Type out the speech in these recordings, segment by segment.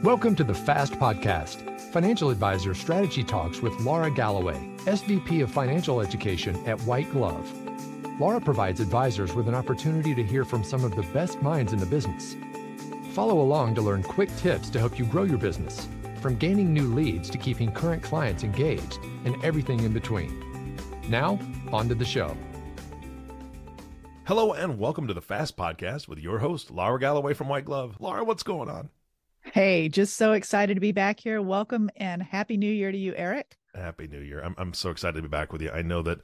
Welcome to the FAST Podcast, Financial Advisor Strategy Talks with Laura Galloway, SVP of Financial Education at White Glove. Laura provides advisors with an opportunity to hear from some of the best minds in the business. Follow along to learn quick tips to help you grow your business, from gaining new leads to keeping current clients engaged, and everything in between. Now, on to the show. Hello and welcome to the FAST Podcast with your host, Laura Galloway from White Glove. Laura, what's going on? Hey, just so excited to be back here. Welcome and Happy New Year to you, Eric. Happy New Year. I'm so excited to be back with you. I know that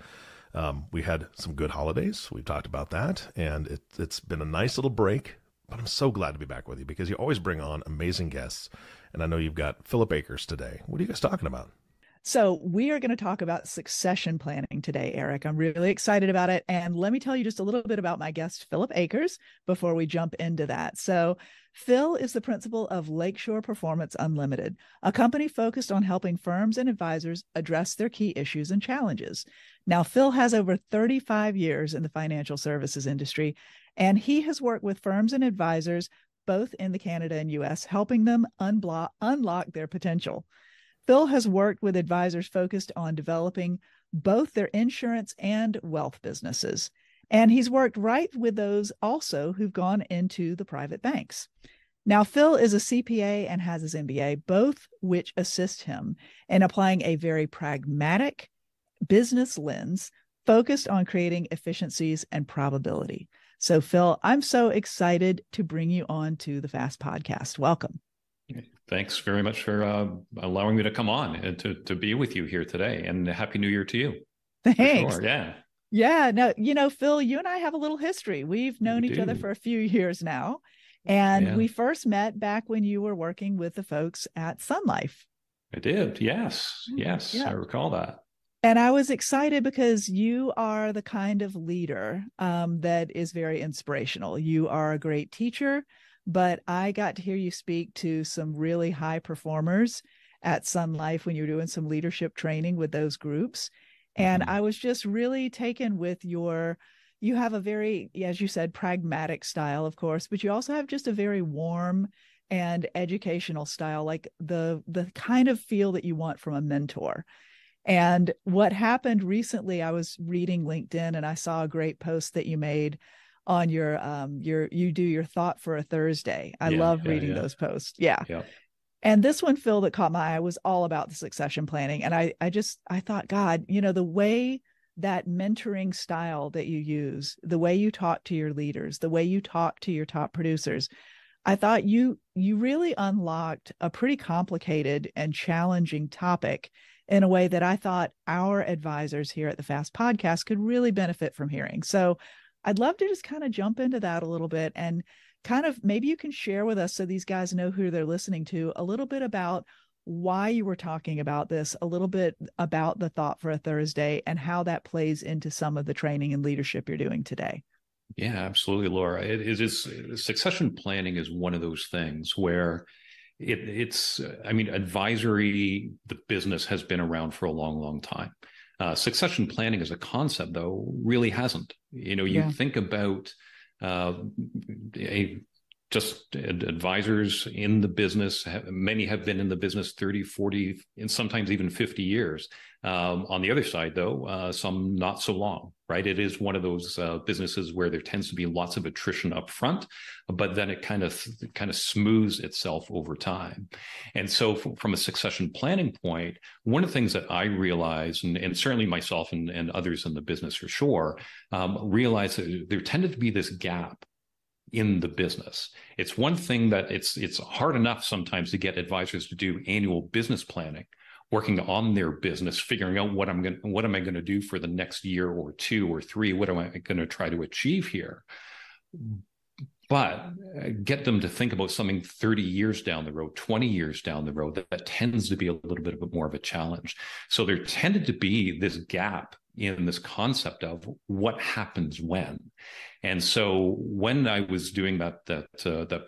we had some good holidays. We've talked about that, and it's been a nice little break, but I'm so glad to be back with you because you always bring on amazing guests, and I know you've got Phillip Ackers today. What are you guys talking about? So we are going to talk about succession planning today, Eric. I'm really excited about it. And let me tell you just a little bit about my guest, Phillip Ackers, before we jump into that. So Phil is the principal of Lakeshore Performance Unlimited, a company focused on helping firms and advisors address their key issues and challenges. Now, Phil has over 35 years in the financial services industry, and he has worked with firms and advisors both in the Canada and U.S., helping them unlock their potential. Phil has worked with advisors focused on developing both their insurance and wealth businesses. And he's worked right with those also who've gone into the private banks. Now, Phil is a CPA and has his MBA, both which assist him in applying a very pragmatic business lens focused on creating efficiencies and probability. So, Phil, I'm so excited to bring you on to the FAST Podcast. Welcome. Thanks very much for allowing me to come on and to be with you here today. And Happy New Year to you. Thanks. Sure. Yeah. Yeah. No, Phil, you and I have a little history. We've known each other for a few years now. And we first met back when you were working with the folks at Sun Life. I did. Yes. Yeah. I recall that. And I was excited because you are the kind of leader that is very inspirational. You are a great teacher. But I got to hear you speak to some really high performers at Sun Life when you were doing some leadership training with those groups. And I was just really taken with you have a very, as you said, pragmatic style, of course, but you also have just a very warm and educational style, like the kind of feel that you want from a mentor. And what happened recently, I was reading LinkedIn and I saw a great post that you made on your you do your thought for a Thursday. I love reading those posts. Yeah. And this one, Phil, that caught my eye was all about the succession planning. And I thought, God, the way that mentoring style that you use, the way you talk to your leaders, the way you talk to your top producers, I thought you really unlocked a pretty complicated and challenging topic in a way that I thought our advisors here at the FAST Podcast could really benefit from hearing. So I'd love to just kind of jump into that a little bit and kind of maybe you can share with us so these guys know who they're listening to a little bit about why you were talking about this, a little bit about the thought for a Thursday and how that plays into some of the training and leadership you're doing today. Yeah, absolutely, Laura. It is succession planning is one of those things where advisory, the business has been around for a long, long time. Succession planning as a concept, though, really hasn't. You think about just advisors in the business. Many have been in the business 30, 40, and sometimes even 50 years. On the other side, though, some not so long, right? It is one of those businesses where there tends to be lots of attrition up front, but then it kind of smooths itself over time. And so from a succession planning point, one of the things that I realized, and certainly myself and others in the business for sure, realized that there tended to be this gap in the business. It's one thing that it's hard enough sometimes to get advisors to do annual business planning, working on their business, figuring out what am I going to do for the next year or two or three? What am I going to try to achieve here? But get them to think about something 30 years down the road, 20 years down the road, that tends to be a little bit more of a challenge. So there tended to be this gap in this concept of what happens when. And so when I was doing that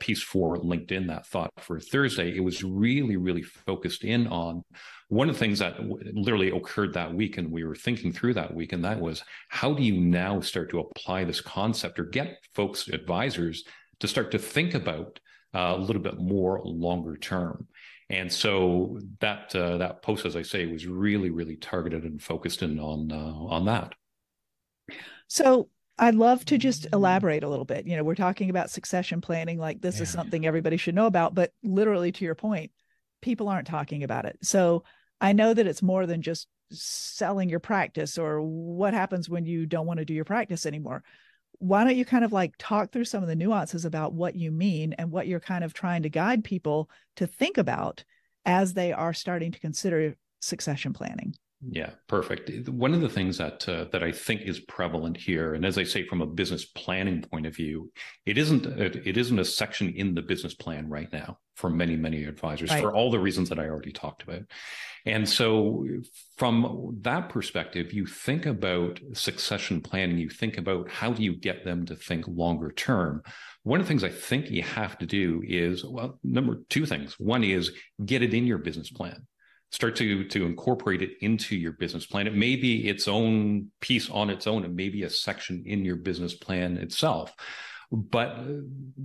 piece for LinkedIn, that thought for Thursday, it was really, really focused in on one of the things that literally occurred that week, and we were thinking through that week, and that was, how do you now start to apply this concept or get folks, advisors, to start to think about a little bit more longer term. And so that post, as I say, was really, really targeted and focused in on that. So I'd love to just elaborate a little bit. We're talking about succession planning, like this is something everybody should know about, but literally to your point, people aren't talking about it. So I know that it's more than just selling your practice or what happens when you don't want to do your practice anymore. Why don't you kind of like talk through some of the nuances about what you mean and what you're kind of trying to guide people to think about as they are starting to consider succession planning? Yeah, perfect. One of the things that I think is prevalent here, and as I say, from a business planning point of view, it isn't a section in the business plan right now for many advisors, right, for all the reasons that I already talked about. And so from that perspective, you think about succession planning, you think about how do you get them to think longer term. One of the things I think you have to do is, well, two things. One is get it in your business plan. Start to incorporate it into your business plan. It may be its own piece on its own. It may be a section in your business plan itself. But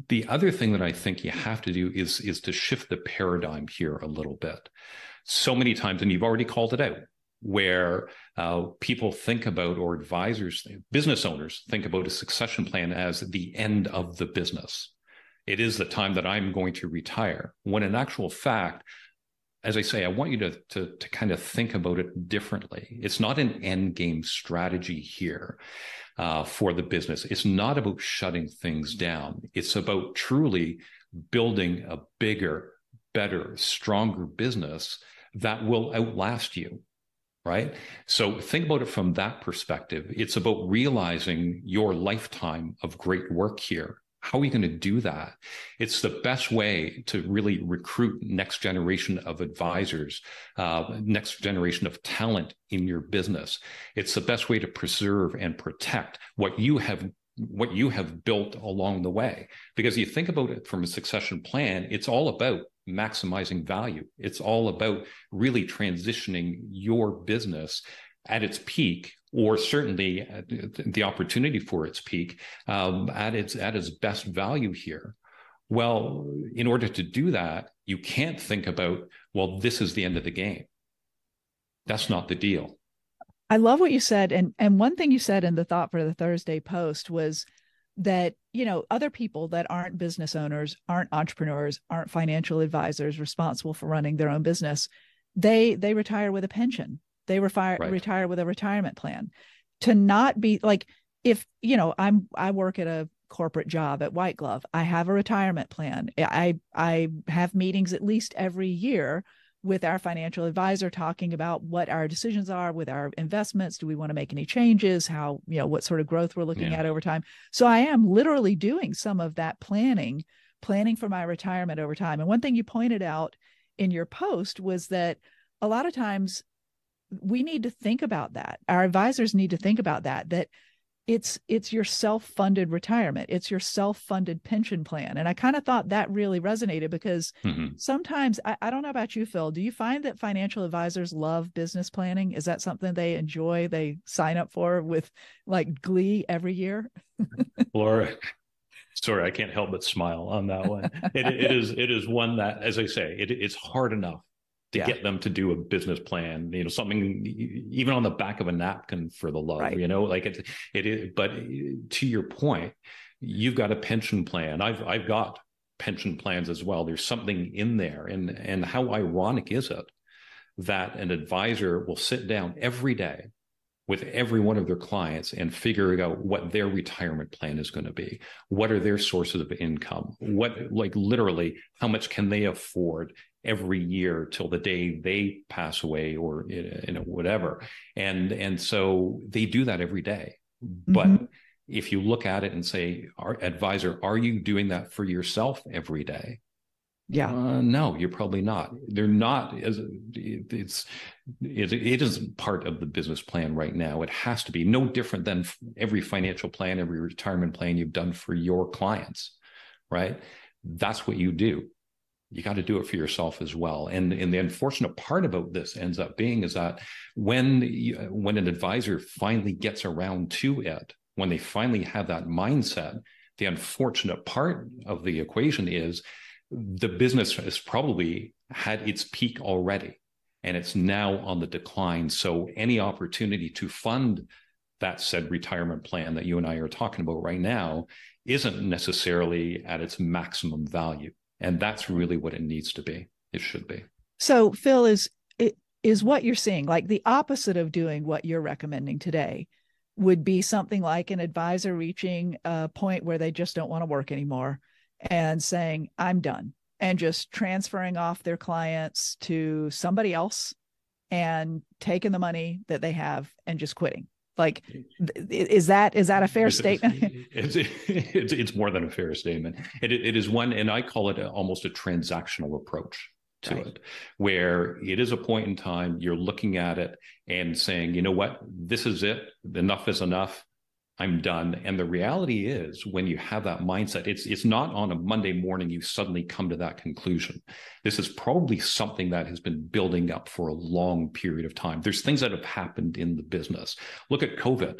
the other thing that I think you have to do is to shift the paradigm here a little bit. So many times, and you've already called it out, where people think about, or advisors, business owners think about a succession plan as the end of the business. It is the time that I'm going to retire, when in actual fact, as I say, I want you to kind of think about it differently. It's not an end game strategy here for the business. It's not about shutting things down. It's about truly building a bigger, better, stronger business that will outlast you, right? So think about it from that perspective. It's about realizing your lifetime of great work here. How are you going to do that? It's the best way to really recruit next generation of advisors, next generation of talent in your business. It's the best way to preserve and protect what you have built along the way. Because you think about it from a succession plan, it's all about maximizing value. It's all about really transitioning your business at its peak, or certainly the opportunity for its peak, at its best value here. Well, in order to do that, you can't think about, well, this is the end of the game. That's not the deal. I love what you said. And one thing you said in the Thought for the Thursday post was that, other people that aren't business owners, aren't entrepreneurs, aren't financial advisors responsible for running their own business, they retire with a pension. They retire with a retirement plan. To not be like, if, I work at a corporate job at White Glove, I have a retirement plan. I have meetings at least every year with our financial advisor talking about what our decisions are with our investments. Do we want to make any changes? How, what sort of growth we're looking at over time. So I am literally doing some of that planning for my retirement over time. And one thing you pointed out in your post was that a lot of times we need to think about that. Our advisors need to think about that it's your self-funded retirement. It's your self-funded pension plan. And I kind of thought that really resonated because sometimes, I don't know about you, Phil, do you find that financial advisors love business planning? Is that something they enjoy, they sign up for with like glee every year? Laura, sorry, I can't help but smile on that one. It is one that, as I say, it's hard enough to get them to do a business plan, something even on the back of a napkin for the love, right. Like it is. But to your point, you've got a pension plan. I've got pension plans as well. There's something in there. And how ironic is it that an advisor will sit down every day with every one of their clients and figuring out what their retirement plan is going to be. What are their sources of income? Literally, how much can they afford every year till the day they pass away, or whatever. And so they do that every day. But if you look at it and say, our advisor, are you doing that for yourself every day? Yeah. No, you're probably not. They're not. It isn't part of the business plan right now. It has to be no different than every financial plan, every retirement plan you've done for your clients, right? That's what you do. You got to do it for yourself as well. And the unfortunate part about this ends up being is that when an advisor finally gets around to it, when they finally have that mindset, the unfortunate part of the equation is the business has probably had its peak already, and it's now on the decline. So any opportunity to fund that said retirement plan that you and I are talking about right now isn't necessarily at its maximum value. And that's really what it needs to be. It should be. So, Phil, is what you're seeing, like the opposite of doing what you're recommending today, would be something like an advisor reaching a point where they just don't want to work anymore and saying, I'm done, and just transferring off their clients to somebody else and taking the money that they have and just quitting. Like, is that a fair statement? It's more than a fair statement. It is one, and I call it almost a transactional approach to it, where it is a point in time, you're looking at it and saying, you know what, this is it. Enough is enough. I'm done. And the reality is, when you have that mindset, it's not on a Monday morning you suddenly come to that conclusion. This is probably something that has been building up for a long period of time. There's things that have happened in the business. Look at COVID,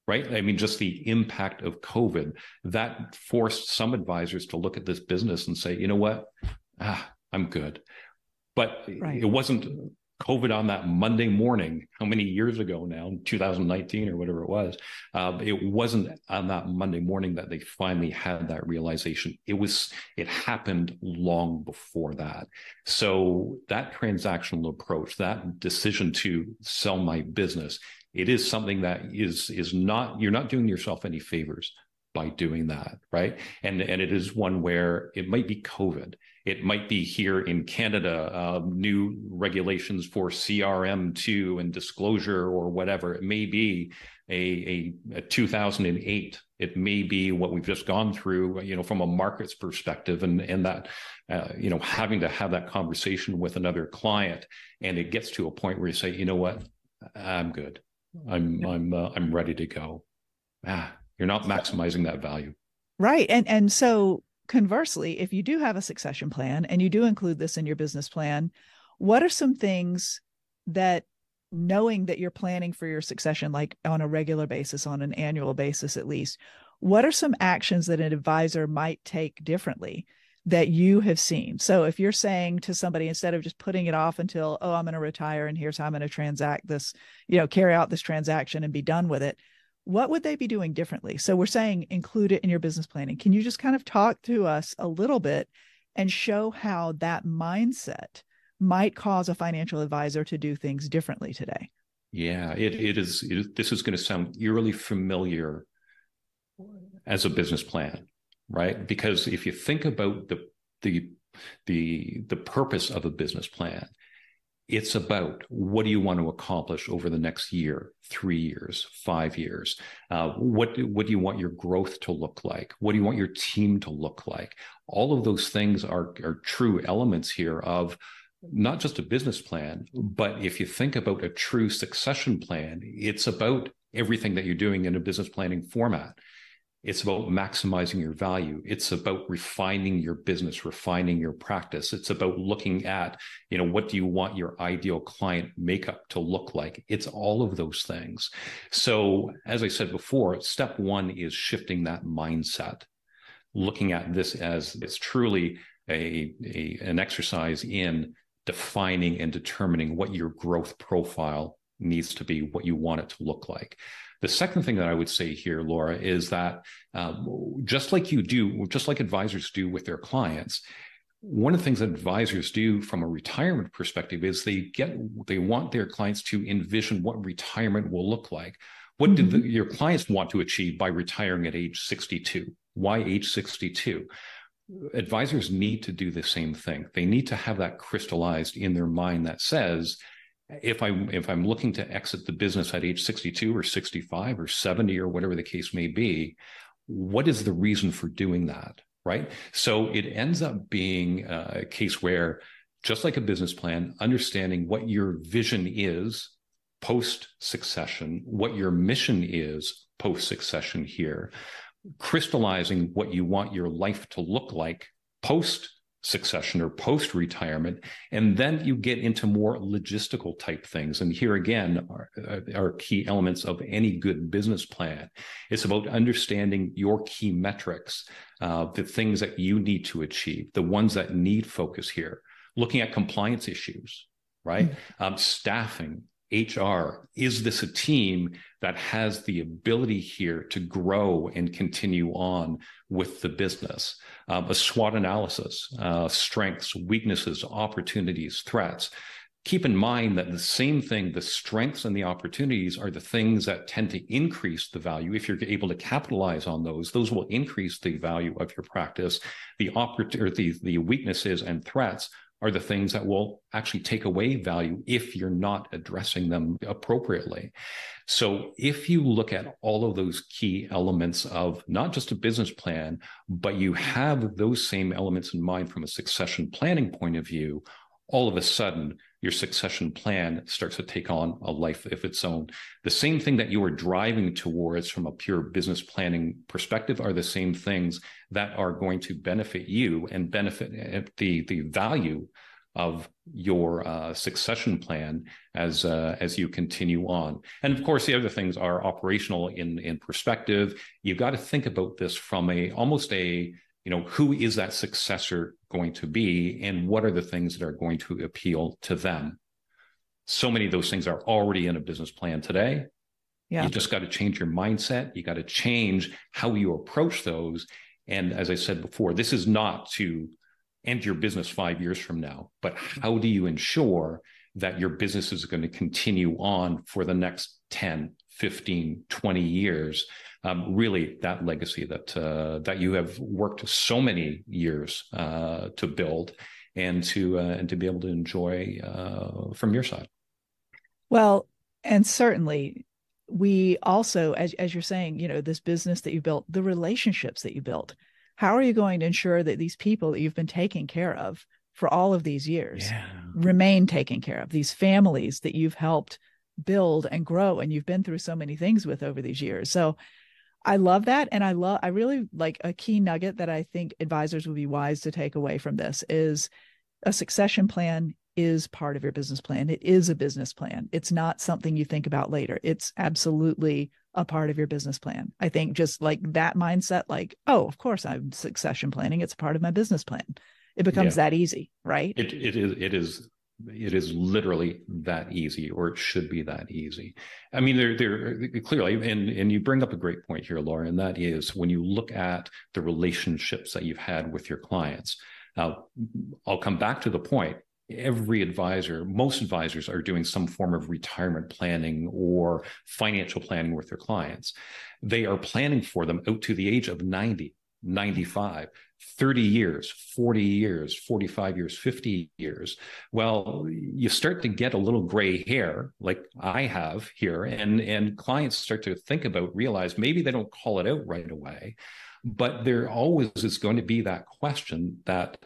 right? I mean, just the impact of COVID, that forced some advisors to look at this business and say, you know what, I'm good. But It wasn't COVID on that Monday morning, how many years ago now, 2019 or whatever it was, it wasn't on that Monday morning that they finally had that realization. It happened long before that. So that transactional approach, that decision to sell my business, it is something that is not, you're not doing yourself any favors by doing that, right? And it is one where it might be COVID. It might be here in Canada, new regulations for CRM2 and disclosure or whatever. It may be a 2008. It may be what we've just gone through, from a markets perspective, and that, having to have that conversation with another client, and it gets to a point where you say, you know what, I'm good. I'm ready to go. You're not maximizing that value. Right. And so conversely, if you do have a succession plan and you do include this in your business plan, what are some things that, knowing that you're planning for your succession, like on a regular basis, on an annual basis at least, what are some actions that an advisor might take differently that you have seen? So if you're saying to somebody, instead of just putting it off until, I'm going to retire and here's how I'm going to transact this, carry out this transaction and be done with it, what would they be doing differently? So we're saying include it in your business planning. Can you just kind of talk to us a little bit and show how that mindset might cause a financial advisor to do things differently today? Yeah, this is going to sound eerily familiar as a business plan, right? Because if you think about the purpose of a business plan, it's about, what do you want to accomplish over the next year, 3 years, 5 years? What do you want your growth to look like? What do you want your team to look like? All of those things are true elements here of not just a business plan, but if you think about a true succession plan, it's about everything that you're doing in a business planning format. It's about maximizing your value. It's about refining your business, refining your practice. It's about looking at, what do you want your ideal client makeup to look like? It's all of those things. So as I said before, step one is shifting that mindset, looking at this as it's truly an exercise in defining and determining what your growth profile needs to be, what you want it to look like. The second thing that I would say here, Laura, is that just like advisors do with their clients, one of the things that advisors do from a retirement perspective is they want their clients to envision what retirement will look like. What do your clients want to achieve by retiring at age 62? Why age 62? Advisors need to do the same thing. They need to have that crystallized in their mind that says, if I'm looking to exit the business at age 62 or 65 or 70 or whatever the case may be, what is the reason for doing that, right? So it ends up being a case where, just like a business plan, understanding what your vision is post-succession, what your mission is post-succession here, crystallizing what you want your life to look like post succession or post-retirement. And then you get into more logistical type things. And here again are key elements of any good business plan. It's about understanding your key metrics, the things that you need to achieve, the ones that need focus here, looking at compliance issues, right? Staffing, HR, is this a team that has the ability here to grow and continue on with the business? A SWOT analysis, strengths, weaknesses, opportunities, threats. Keep in mind that the same thing, the strengths and the opportunities are the things that tend to increase the value. If you're able to capitalize on those will increase the value of your practice. The weaknesses and threats are the things that will actually take away value if you're not addressing them appropriately. So if you look at all of those key elements of not just a business plan, but you have those same elements in mind from a succession planning point of view, all of a sudden your succession plan starts to take on a life of its own. The same thing that you are driving towards from a pure business planning perspective are the same things that are going to benefit you and benefit the value of your succession plan as you continue on. And of course, the other things are operational in perspective. You've got to think about this from who is that successor going to be, and what are the things that are going to appeal to them? So many of those things are already in a business plan today. Yeah. You just got to change your mindset. You got to change how you approach those. And as I said before, this is not to end your business 5 years from now, but how do you ensure that your business is going to continue on for the next 10, 15, 20 years? Really that legacy that you have worked so many years to build and to be able to enjoy from your side. Well, and certainly we also, as you're saying, this business that you built, the relationships that you built, how are you going to ensure that these people that you've been taking care of for all of these years remain taken care of, these families that you've helped build and grow and you've been through so many things with over these years? So I love that. And I really like a key nugget that I think advisors would be wise to take away from this is a succession plan is part of your business plan. It is a business plan. It's not something you think about later. It's absolutely a part of your business plan. I think just like that mindset, like, oh, of course I'm succession planning. It's part of my business plan. It becomes that easy, right? It is literally that easy, or it should be that easy. I mean, they're clearly, and you bring up a great point here, Laura, and that is when you look at the relationships that you've had with your clients. Now, I'll come back to the point. Most advisors are doing some form of retirement planning or financial planning with their clients. They are planning for them out to the age of 90, 95, 30 years, 40 years, 45 years, 50 years. Well, you start to get a little gray hair like I have here, and clients start to realize maybe they don't call it out right away, but there always is going to be that question that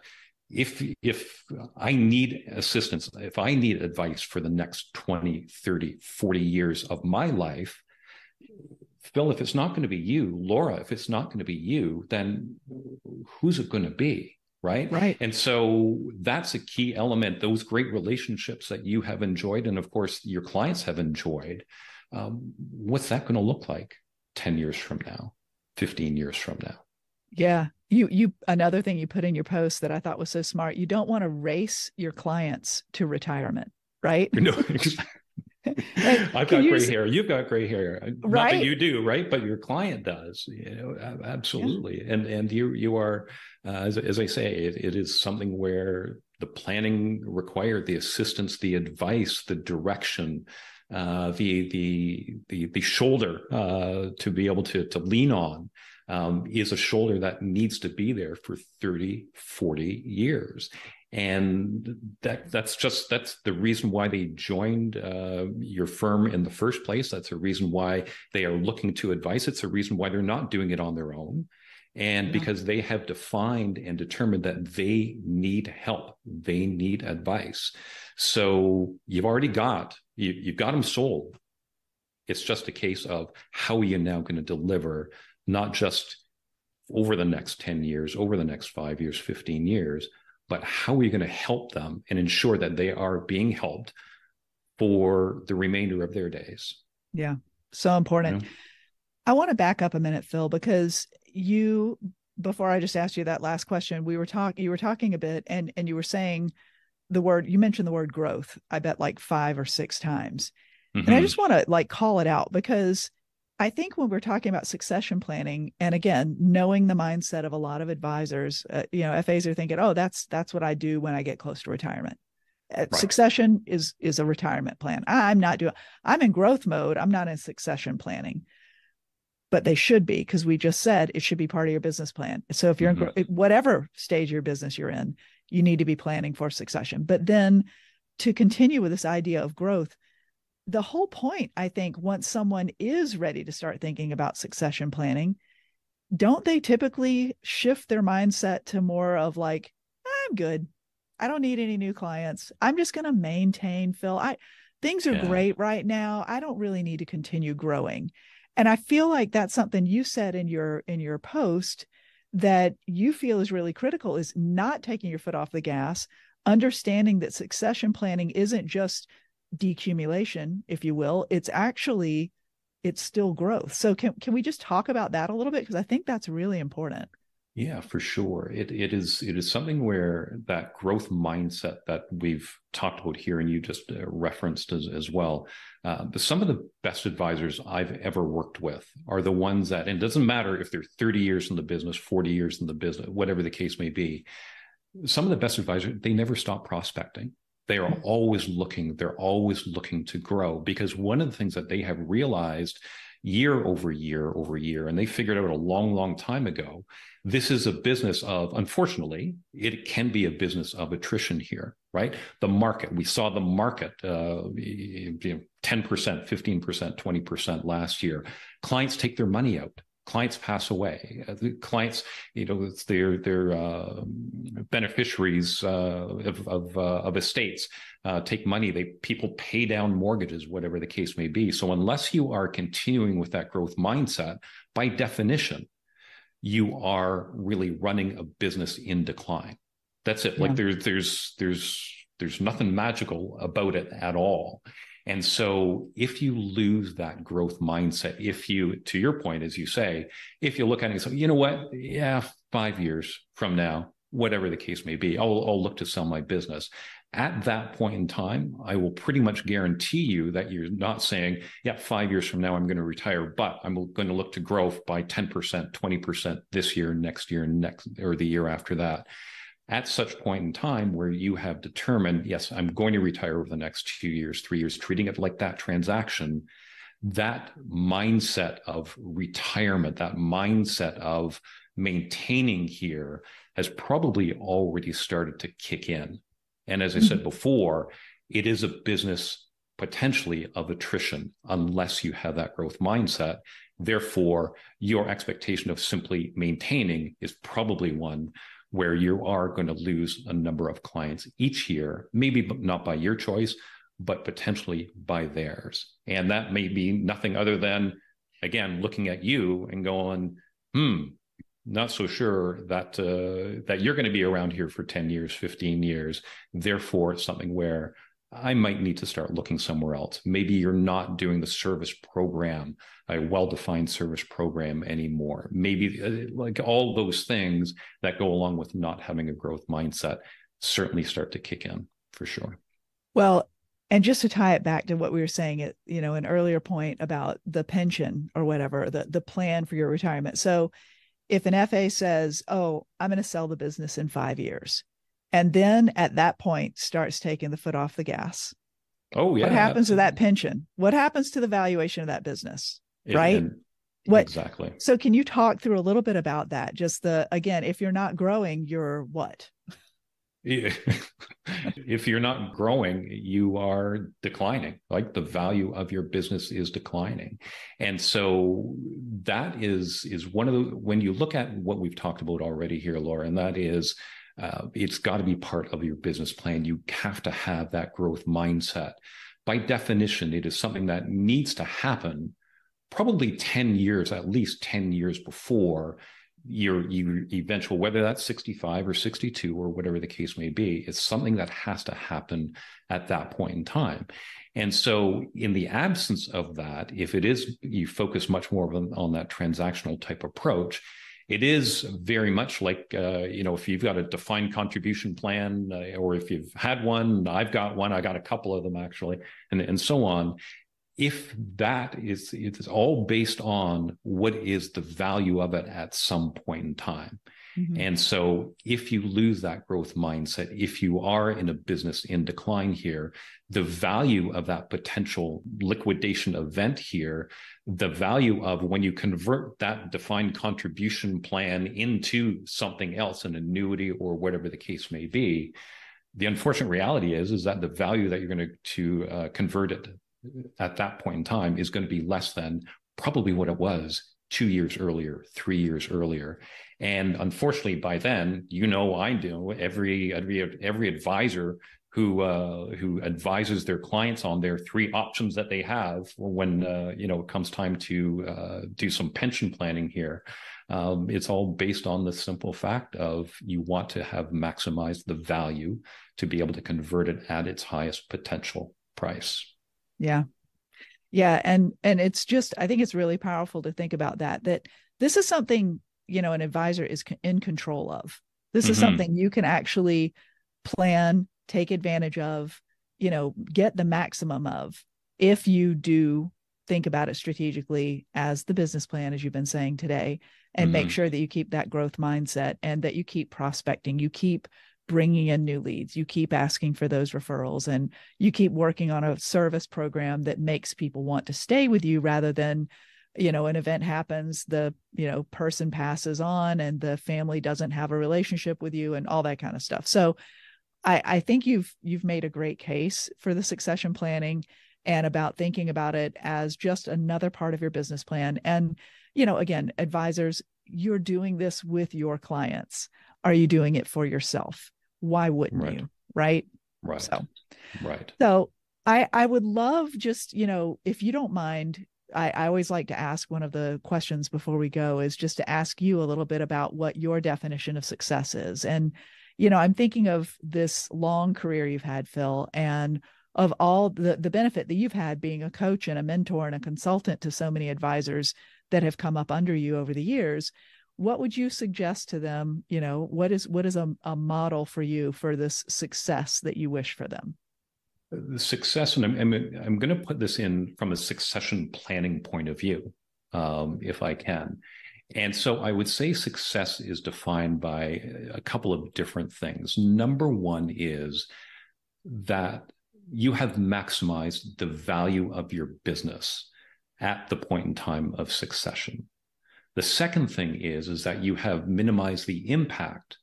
if I need assistance, if I need advice for the next 20, 30, 40 years of my life, Phil, if it's not going to be you, Laura, if it's not going to be you, then who's it going to be? Right. Right. And so that's a key element, those great relationships that you have enjoyed. And of course, your clients have enjoyed. What's that going to look like 10 years from now, 15 years from now? Yeah. You another thing you put in your post that I thought was so smart, you don't want to race your clients to retirement, right? No, I've got gray hair. You've got gray hair. Right? Not that you do, right? But your client does. Absolutely. Yeah. And you are, as I say, it is something where the planning required, the assistance, the advice, the direction, the shoulder to be able to lean on. Is a shoulder that needs to be there for 30, 40 years. And that's the reason why they joined your firm in the first place. That's a reason why they are looking to advice. It's a reason why they're not doing it on their own. And because they have defined and determined that they need help, they need advice. So you've already got them sold. It's just a case of how are you now going to deliver, not just over the next 10 years, over the next 5 years, 15 years, but how are you going to help them and ensure that they are being helped for the remainder of their days? Yeah, so important. I want to back up a minute, Phil, because before I just asked you that last question, you were talking a bit, and you were saying you mentioned the word growth, I bet like 5 or 6 times. And I just want to like call it out, because I think when we're talking about succession planning, and again, knowing the mindset of a lot of advisors, FAs are thinking, oh, that's what I do when I get close to retirement. Right. Succession is a retirement plan. I'm in growth mode. I'm not in succession planning, but they should be, because we just said it should be part of your business plan. So if you're in whatever stage of your business you're in, you need to be planning for succession. But then to continue with this idea of growth, the whole point, I think, once someone is ready to start thinking about succession planning, don't they typically shift their mindset to more of like, I'm good. I don't need any new clients. I'm just going to maintain, Phil. Things are great right now. I don't really need to continue growing. And I feel like that's something you said in your post that you feel is really critical, is not taking your foot off the gas, understanding that succession planning isn't just decumulation, if you will. It's still growth. So can we just talk about that a little bit? Because I think that's really important. Yeah, for sure. It is something where that growth mindset that we've talked about here, and you just referenced as well. Some of the best advisors I've ever worked with are the ones that, and it doesn't matter if they're 30 years in the business, 40 years in the business, whatever the case may be. Some of the best advisors, they never stop prospecting. They are always looking. They're always looking to grow, because one of the things that they have realized year over year over year, and they figured out a long, long time ago, this is a business of, unfortunately, it can be a business of attrition here, right? The market, we saw the market, 10%, 15%, 20% last year. Clients take their money out. Clients pass away. Clients, it's their beneficiaries of estates take money. People pay down mortgages, whatever the case may be. So unless you are continuing with that growth mindset, by definition, you are really running a business in decline. That's it. Yeah. Like there's nothing magical about it at all. And so if you lose that growth mindset, if you, to your point, as you say, if you look at it and say, you know what, yeah, 5 years from now, whatever the case may be, I'll look to sell my business. At that point in time, I will pretty much guarantee you that you're not saying, yeah, 5 years from now, I'm going to retire, but I'm going to look to grow by 10%, 20% this year, next year, or the year after that. At such point in time where you have determined, yes, I'm going to retire over the next 2 years, 3 years, treating it like that transaction, that mindset of retirement, that mindset of maintaining here has probably already started to kick in. And as I said before, it is a business potentially of attrition unless you have that growth mindset. Therefore, your expectation of simply maintaining is probably one where you are going to lose a number of clients each year, maybe not by your choice, but potentially by theirs. And that may be nothing other than, again, looking at you and going, not so sure that that you're going to be around here for 10 years, 15 years. Therefore, it's something where I might need to start looking somewhere else. Maybe you're not doing the service program, a well-defined service program anymore. Maybe like all those things that go along with not having a growth mindset certainly start to kick in for sure. Well, and just to tie it back to what we were saying at, an earlier point about the pension or whatever, the plan for your retirement. So if an FA says, oh, I'm going to sell the business in 5 years, and then at that point starts taking the foot off the gas. Oh, yeah. What happens to that pension? What happens to the valuation of that business? Right? Exactly. So can you talk through a little bit about that? Just again, if you're not growing, you're what? If you're not growing, you are declining. Like the value of your business is declining. And so that is one of the, when you look at what we've talked about already here, Laura, and that is, it's got to be part of your business plan. You have to have that growth mindset. By definition, it is something that needs to happen probably 10 years, at least 10 years before your eventual, whether that's 65 or 62 or whatever the case may be, it's something that has to happen at that point in time. And so in the absence of that, if it is, you focus much more on that transactional type approach, it is very much like, if you've got a defined contribution plan, or if you've had one, I've got one, I got a couple of them actually, and so on. If that is, it's all based on what is the value of it at some point in time. Mm-hmm. And so if you lose that growth mindset, if you are in a business in decline here, the value of that potential liquidation event here, the value of when you convert that defined contribution plan into something else, an annuity or whatever the case may be, the unfortunate reality is that the value that you're going to convert it at that point in time is going to be less than probably what it was 2 years earlier, 3 years earlier. And unfortunately, by then, I do, every advisor who advises their clients on their 3 options that they have when it comes time to do some pension planning here, it's all based on the simple fact of you want to have maximized the value to be able to convert it at its highest potential price. Yeah. Yeah. And it's just, I think it's really powerful to think about that this is something, an advisor is in control of. This is something you can actually plan, take advantage of, get the maximum of, if you do think about it strategically as the business plan, as you've been saying today, and make sure that you keep that growth mindset and that you keep prospecting, you keep bringing in new leads, you keep asking for those referrals, and you keep working on a service program that makes people want to stay with you rather than, an event happens, the, person passes on and the family doesn't have a relationship with you and all that kind of stuff. So I think you've made a great case for the succession planning and about thinking about it as just another part of your business plan. And, again, advisors, you're doing this with your clients. Are you doing it for yourself? Why wouldn't you? Right. Right. So I would love just, if you don't mind, I always like to ask one of the questions before we go is just to ask you a little bit about what your definition of success is. And, I'm thinking of this long career you've had, Phil, and of all the benefit that you've had being a coach and a mentor and a consultant to so many advisors that have come up under you over the years. What would you suggest to them? What is a model for you for this success that you wish for them? The success, and I'm going to put this in from a succession planning point of view, if I can. And so I would say success is defined by a couple of different things. Number one is that you have maximized the value of your business at the point in time of succession. The second thing is that you have minimized the impact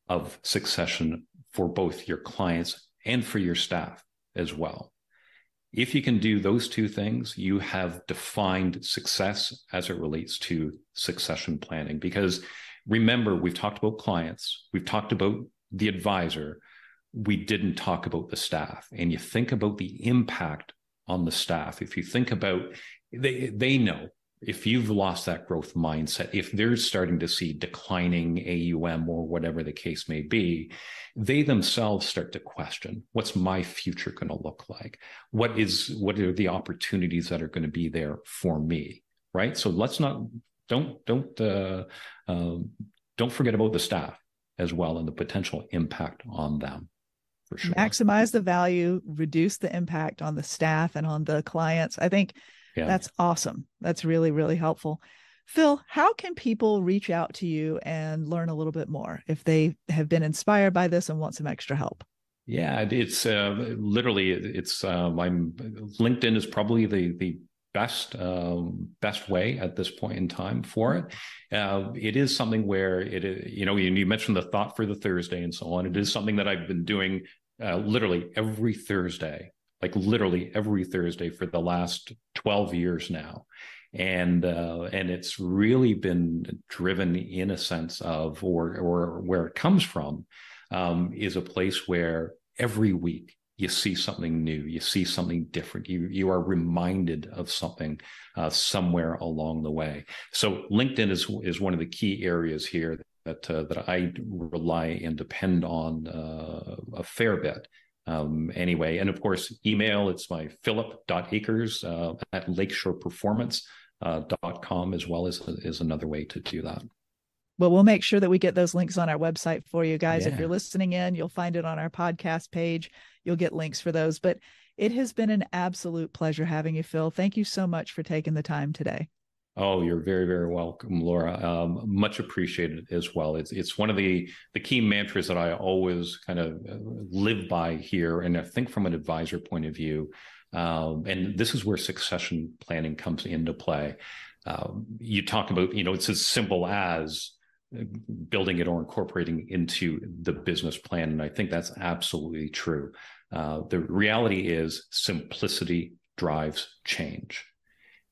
of succession for both your clients and for your staff as well. If you can do those two things, you have defined success as it relates to succession planning. Because remember, we've talked about clients, we've talked about the advisor, we didn't talk about the staff. And you think about the impact on the staff. If you think about, they know if you've lost that growth mindset, if they're starting to see declining AUM or whatever the case may be, they themselves start to question, what's my future going to look like? What are the opportunities that are going to be there for me? Right. So don't forget about the staff as well and the potential impact on them. For sure. Maximize the value, reduce the impact on the staff and on the clients. I think that's awesome. That's really, really helpful. Phil, how can people reach out to you and learn a little bit more if they have been inspired by this and want some extra help? Yeah, it's literally, LinkedIn is probably the best way at this point in time for it. It is something where you mentioned the thought for the Thursday and so on. It is something that I've been doing literally every Thursday for the last 12 years now. And it's really been driven in a sense of, or where it comes from, is a place where every week you see something new, you see something different, you are reminded of something somewhere along the way. So LinkedIn is one of the key areas here that I rely and depend on a fair bit. Anyway, and of course, email, it's my phillip.ackers at lakeshoreperformance.com as well is another way to do that. Well, we'll make sure that we get those links on our website for you guys. Yeah. If you're listening in, you'll find it on our podcast page. You'll get links for those. But it has been an absolute pleasure having you, Phil. Thank you so much for taking the time today. Oh, you're very, very welcome, Laura. Much appreciated as well. It's one of the key mantras that I always kind of live by here. And I think from an advisor point of view, and this is where succession planning comes into play. You talk about, it's as simple as building it or incorporating into the business plan. And I think that's absolutely true. The reality is simplicity drives change.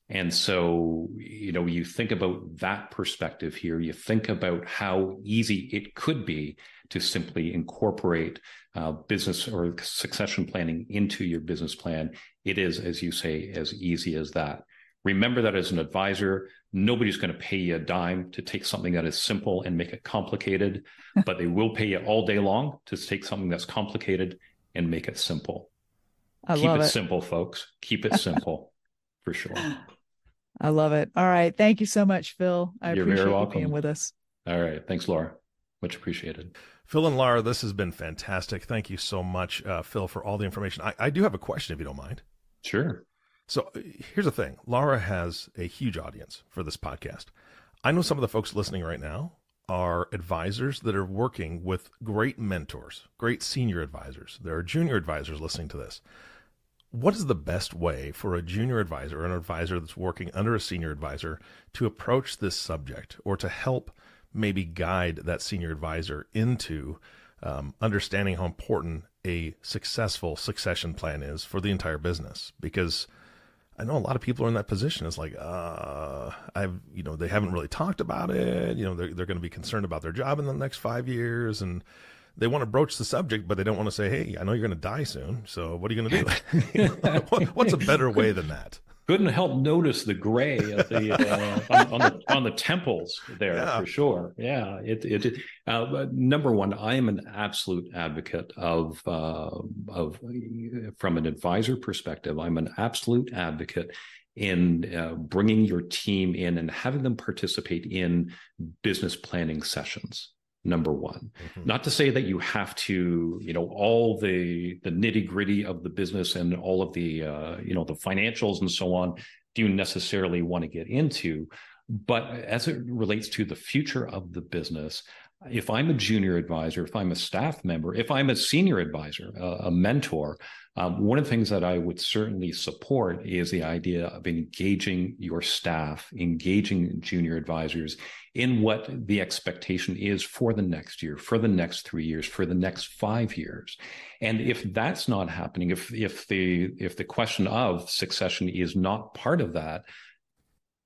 And so, you think about that perspective here, you think about how easy it could be to simply incorporate business or succession planning into your business plan. It is, as you say, as easy as that. Remember that as an advisor, nobody's going to pay you a dime to take something that is simple and make it complicated, but they will pay you all day long to take something that's complicated and make it simple. Keep it simple, folks. Keep it simple, for sure. I love it. All right. Thank you so much, Phil. You're very welcome. You being with us. All right. Thanks, Laura. Much appreciated. Phil and Laura, this has been fantastic. Thank you so much, Phil, for all the information. I do have a question, if you don't mind. Sure. So here's the thing. Laura has a huge audience for this podcast. I know some of the folks listening right now are advisors that are working with great mentors, great senior advisors. There are junior advisors listening to this. What is the best way for a junior advisor or an advisor that's working under a senior advisor to approach this subject, or to help maybe guide that senior advisor into understanding how important a successful succession plan is for the entire business? Because I know a lot of people are in that position. It's like, they haven't really talked about it. They're going to be concerned about their job in the next 5 years, and they want to broach the subject, but they don't want to say, hey, I know you're going to die soon, so what are you going to do? What's a better way than that? Couldn't help notice the gray of the on the temples there, yeah. For sure. Yeah, number one, I am an absolute advocate of from an advisor perspective. I'm an absolute advocate in bringing your team in and having them participate in business planning sessions. Number one, not to say that you have to, all the nitty gritty of the business and all of the, the financials and so on, do you necessarily want to get into? But as it relates to the future of the business, if I'm a junior advisor, if I'm a staff member, if I'm a senior advisor, a mentor, one of the things that I would certainly support is the idea of engaging your staff, engaging junior advisors in what the expectation is for the next year, for the next 3 years, for the next 5 years. And if that's not happening, if the question of succession is not part of that,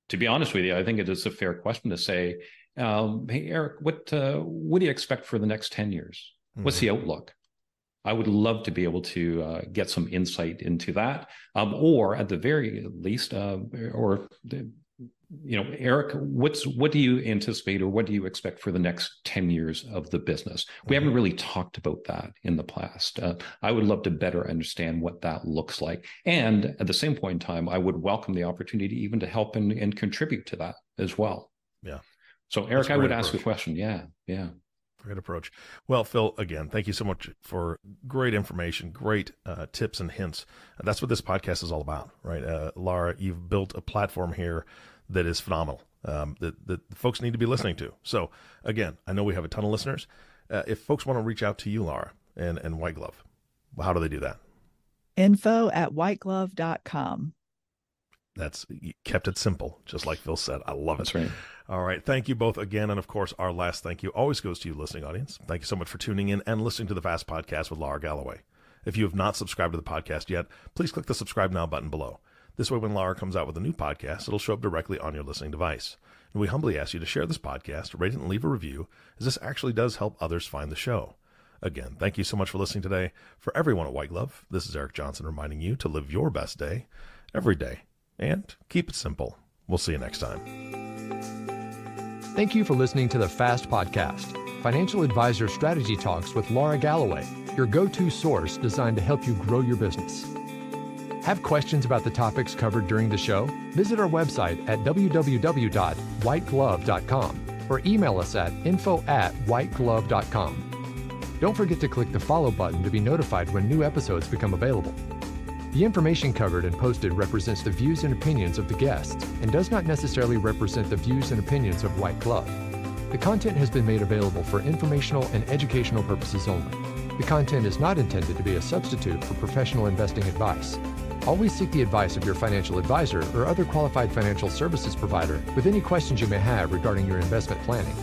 to be honest with you, I think it is a fair question to say, hey, Eric, what do you expect for the next 10 years? What's the outlook? I would love to be able to get some insight into that, or at the very least, Eric, what do you anticipate, or what do you expect for the next 10 years of the business? We haven't really talked about that in the past. I would love to better understand what that looks like. And at the same point in time, I would welcome the opportunity even to help and contribute to that as well. Yeah. So Eric, I would ask a question. Yeah. Great approach. Well, Phil, again, thank you so much for great information, great tips and hints. That's what this podcast is all about, right? Laura, you've built a platform here that is phenomenal, that folks need to be listening to. So again, I know we have a ton of listeners. If folks want to reach out to you, Laura, and White Glove, how do they do that? info@whiteglove.com. That's kept it simple, just like Phil said. I love it. That's right. All right. Thank you both again. And of course, our last thank you always goes to you, listening audience. Thank you so much for tuning in and listening to the Fast Podcast with Laura Galloway. If you have not subscribed to the podcast yet, please click the subscribe now button below. This way, when Laura comes out with a new podcast, it'll show up directly on your listening device. And we humbly ask you to share this podcast, rate it, and leave a review, as this actually does help others find the show. Again, thank you so much for listening today. For everyone at White Glove, this is Eric Johnson reminding you to live your best day every day and keep it simple. We'll see you next time. Thank you for listening to the FAST Podcast, Financial Advisor Strategy Talks with Laura Galloway, your go-to source designed to help you grow your business. Have questions about the topics covered during the show? Visit our website at www.whiteglove.com or email us at info@whiteglove.com. Don't forget to click the follow button to be notified when new episodes become available. The information covered and posted represents the views and opinions of the guests and does not necessarily represent the views and opinions of White Glove. The content has been made available for informational and educational purposes only. The content is not intended to be a substitute for professional investing advice. Always seek the advice of your financial advisor or other qualified financial services provider with any questions you may have regarding your investment planning.